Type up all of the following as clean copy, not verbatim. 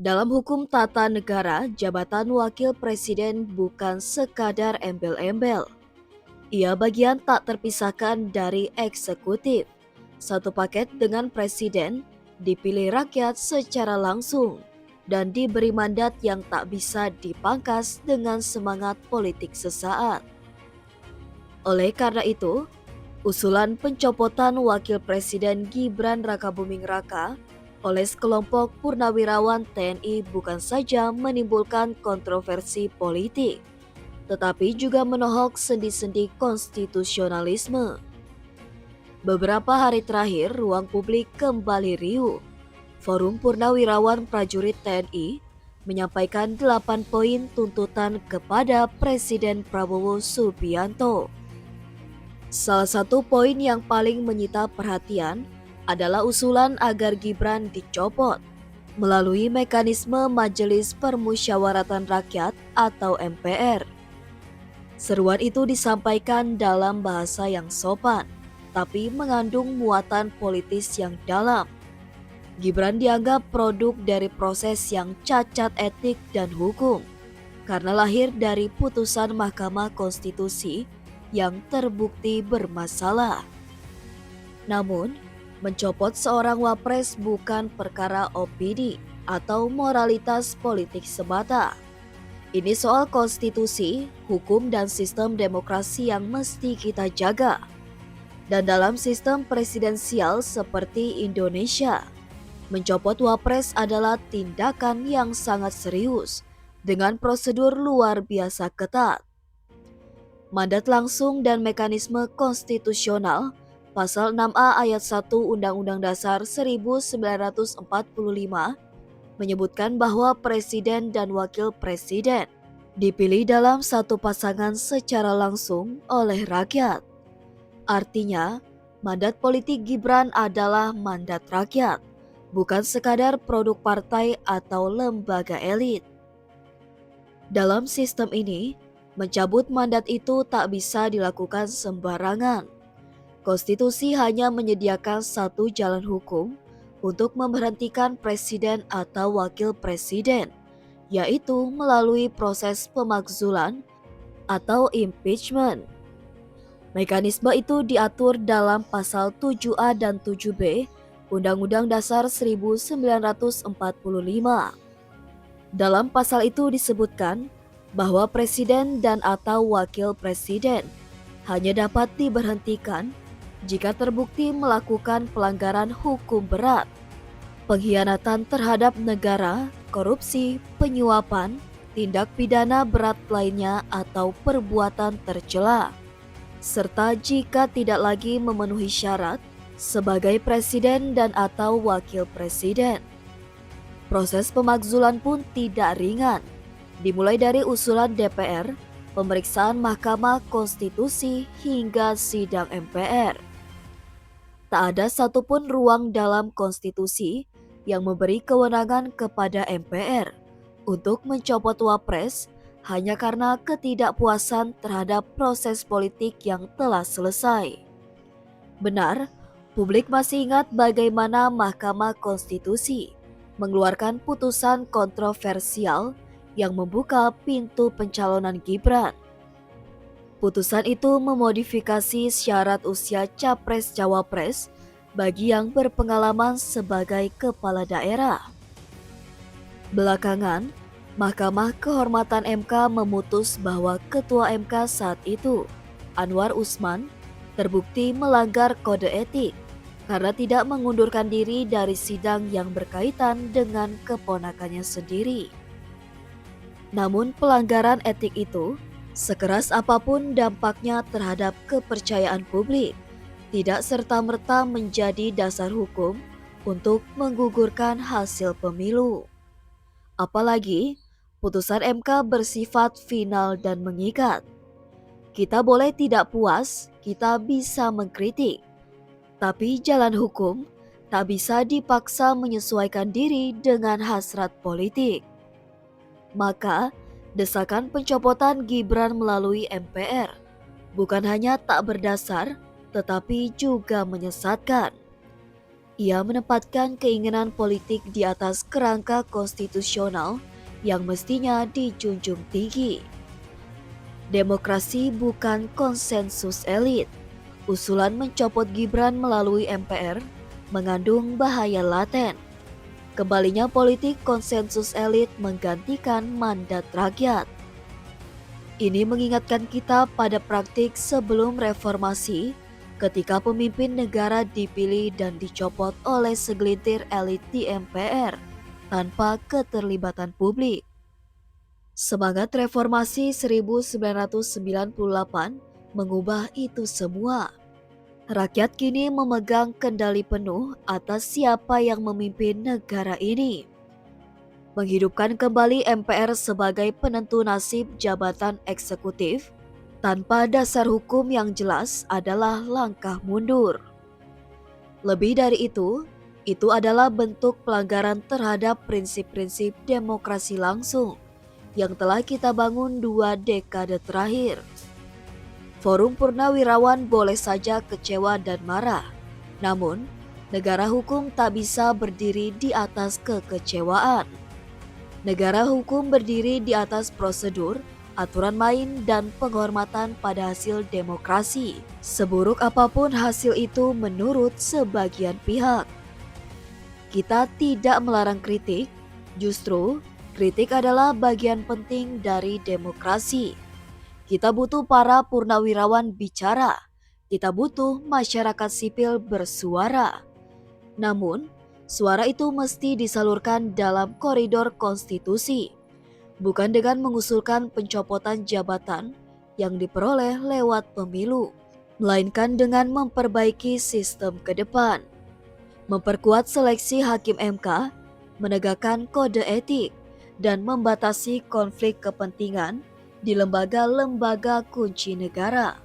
Dalam hukum tata negara, jabatan wakil presiden bukan sekadar embel-embel. Ia bagian tak terpisahkan dari eksekutif. Satu paket dengan presiden, dipilih rakyat secara langsung, dan diberi mandat yang tak bisa dipangkas dengan semangat politik sesaat. Oleh karena itu, usulan pencopotan Wakil Presiden Gibran Rakabuming Raka oleh sekelompok purnawirawan TNI bukan saja menimbulkan kontroversi politik, tetapi juga menohok sendi-sendi konstitusionalisme. Beberapa hari terakhir, ruang publik kembali riuh. Forum Purnawirawan Prajurit TNI menyampaikan 8 poin tuntutan kepada Presiden Prabowo Subianto. Salah satu poin yang paling menyita perhatian adalah usulan agar Gibran dicopot melalui mekanisme Majelis Permusyawaratan Rakyat atau MPR. Seruan itu disampaikan dalam bahasa yang sopan, tapi mengandung muatan politis yang dalam. Gibran dianggap produk dari proses yang cacat etik dan hukum, karena lahir dari putusan Mahkamah Konstitusi yang terbukti bermasalah. Namun, mencopot seorang wapres bukan perkara opini atau moralitas politik semata. Ini soal konstitusi, hukum, dan sistem demokrasi yang mesti kita jaga. Dan dalam sistem presidensial seperti Indonesia, mencopot wapres adalah tindakan yang sangat serius dengan prosedur luar biasa ketat. Mandat langsung dan mekanisme konstitusional Pasal 6A ayat 1 Undang-Undang Dasar 1945 menyebutkan bahwa presiden dan wakil presiden dipilih dalam satu pasangan secara langsung oleh rakyat. Artinya, mandat politik Gibran adalah mandat rakyat, bukan sekadar produk partai atau lembaga elit. Dalam sistem ini, mencabut mandat itu tak bisa dilakukan sembarangan. Konstitusi hanya menyediakan satu jalan hukum untuk memberhentikan presiden atau wakil presiden, yaitu melalui proses pemakzulan atau impeachment. Mekanisme itu diatur dalam pasal 7A dan 7B Undang-Undang Dasar 1945. Dalam pasal itu disebutkan bahwa presiden dan atau wakil presiden hanya dapat diberhentikan jika terbukti melakukan pelanggaran hukum berat, pengkhianatan terhadap negara, korupsi, penyuapan, tindak pidana berat lainnya atau perbuatan tercela, serta jika tidak lagi memenuhi syarat sebagai presiden dan atau wakil presiden. Proses pemakzulan pun tidak ringan, dimulai dari usulan DPR, pemeriksaan Mahkamah Konstitusi hingga sidang MPR. Tak ada satupun ruang dalam konstitusi yang memberi kewenangan kepada MPR untuk mencopot wapres hanya karena ketidakpuasan terhadap proses politik yang telah selesai. Benar, publik masih ingat bagaimana Mahkamah Konstitusi mengeluarkan putusan kontroversial yang membuka pintu pencalonan Gibran. Putusan itu memodifikasi syarat usia capres-cawapres bagi yang berpengalaman sebagai kepala daerah. Belakangan, Mahkamah Kehormatan MK memutus bahwa Ketua MK saat itu, Anwar Usman, terbukti melanggar kode etik karena tidak mengundurkan diri dari sidang yang berkaitan dengan keponakannya sendiri. Namun pelanggaran etik itu, sekeras apapun dampaknya terhadap kepercayaan publik, tidak serta-merta menjadi dasar hukum untuk menggugurkan hasil pemilu. Apalagi, putusan MK bersifat final dan mengikat. Kita boleh tidak puas, kita bisa mengkritik, tapi jalan hukum tak bisa dipaksa menyesuaikan diri dengan hasrat politik. Maka, desakan pencopotan Gibran melalui MPR bukan hanya tak berdasar, tetapi juga menyesatkan. Ia menempatkan keinginan politik di atas kerangka konstitusional yang mestinya dijunjung tinggi. Demokrasi bukan konsensus elit. Usulan mencopot Gibran melalui MPR mengandung bahaya laten. Kembalinya politik konsensus elit menggantikan mandat rakyat. Ini mengingatkan kita pada praktik sebelum reformasi, ketika pemimpin negara dipilih dan dicopot oleh segelintir elit di MPR tanpa keterlibatan publik. Semangat reformasi 1998 mengubah itu semua. Rakyat kini memegang kendali penuh atas siapa yang memimpin negara ini. Menghidupkan kembali MPR sebagai penentu nasib jabatan eksekutif tanpa dasar hukum yang jelas adalah langkah mundur. Lebih dari itu adalah bentuk pelanggaran terhadap prinsip-prinsip demokrasi langsung yang telah kita bangun 2 dekade terakhir. Forum Purnawirawan boleh saja kecewa dan marah, namun negara hukum tak bisa berdiri di atas kekecewaan. Negara hukum berdiri di atas prosedur, aturan main, dan penghormatan pada hasil demokrasi. Seburuk apapun hasil itu menurut sebagian pihak. Kita tidak melarang kritik, justru kritik adalah bagian penting dari demokrasi. Kita butuh para purnawirawan bicara, kita butuh masyarakat sipil bersuara. Namun, suara itu mesti disalurkan dalam koridor konstitusi, bukan dengan mengusulkan pencopotan jabatan yang diperoleh lewat pemilu, melainkan dengan memperbaiki sistem ke depan, memperkuat seleksi hakim MK, menegakkan kode etik, dan membatasi konflik kepentingan di lembaga-lembaga kunci negara.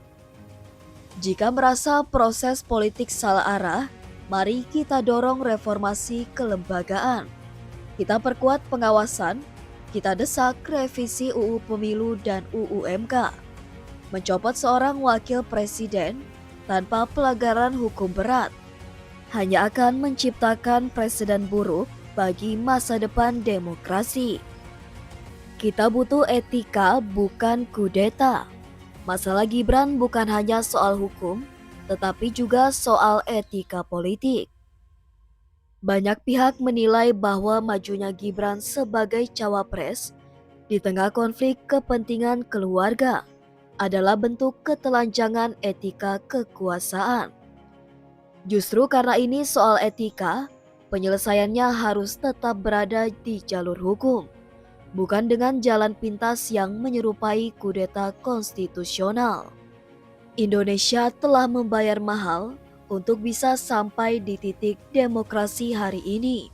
Jika merasa proses politik salah arah, mari kita dorong reformasi kelembagaan. Kita perkuat pengawasan, kita desak revisi UU Pemilu dan UU MK. Mencopot seorang wakil presiden tanpa pelanggaran hukum berat hanya akan menciptakan presiden buruk bagi masa depan demokrasi. Kita butuh etika, bukan kudeta. Masalah Gibran bukan hanya soal hukum, tetapi juga soal etika politik. Banyak pihak menilai bahwa majunya Gibran sebagai cawapres di tengah konflik kepentingan keluarga adalah bentuk ketelanjangan etika kekuasaan. Justru karena ini soal etika, penyelesaiannya harus tetap berada di jalur hukum, bukan dengan jalan pintas yang menyerupai kudeta konstitusional. Indonesia telah membayar mahal untuk bisa sampai di titik demokrasi hari ini.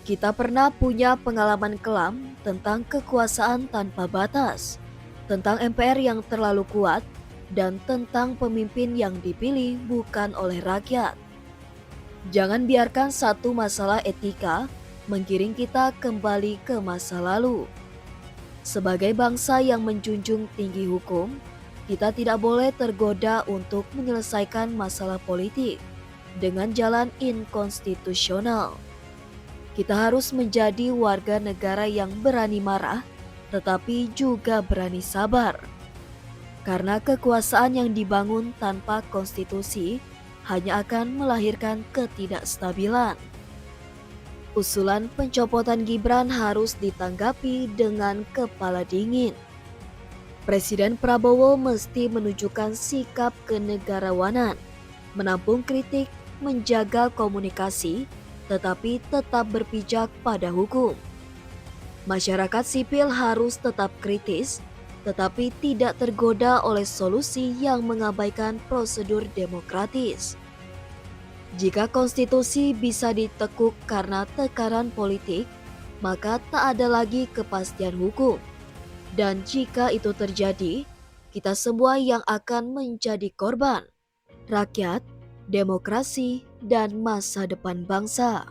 Kita pernah punya pengalaman kelam tentang kekuasaan tanpa batas, tentang MPR yang terlalu kuat, dan tentang pemimpin yang dipilih bukan oleh rakyat. Jangan biarkan satu masalah etika menggiring kita kembali ke masa lalu. Sebagai bangsa yang menjunjung tinggi hukum, kita tidak boleh tergoda untuk menyelesaikan masalah politik dengan jalan inkonstitusional. Kita harus menjadi warga negara yang berani marah, tetapi juga berani sabar. Karena kekuasaan yang dibangun tanpa konstitusi hanya akan melahirkan ketidakstabilan. Usulan pencopotan Gibran harus ditanggapi dengan kepala dingin. Presiden Prabowo mesti menunjukkan sikap kenegarawanan, menampung kritik, menjaga komunikasi, tetapi tetap berpijak pada hukum. Masyarakat sipil harus tetap kritis, tetapi tidak tergoda oleh solusi yang mengabaikan prosedur demokratis. Jika konstitusi bisa ditekuk karena tekanan politik, maka tak ada lagi kepastian hukum. Dan jika itu terjadi, kita semua yang akan menjadi korban. Rakyat, demokrasi, dan masa depan bangsa.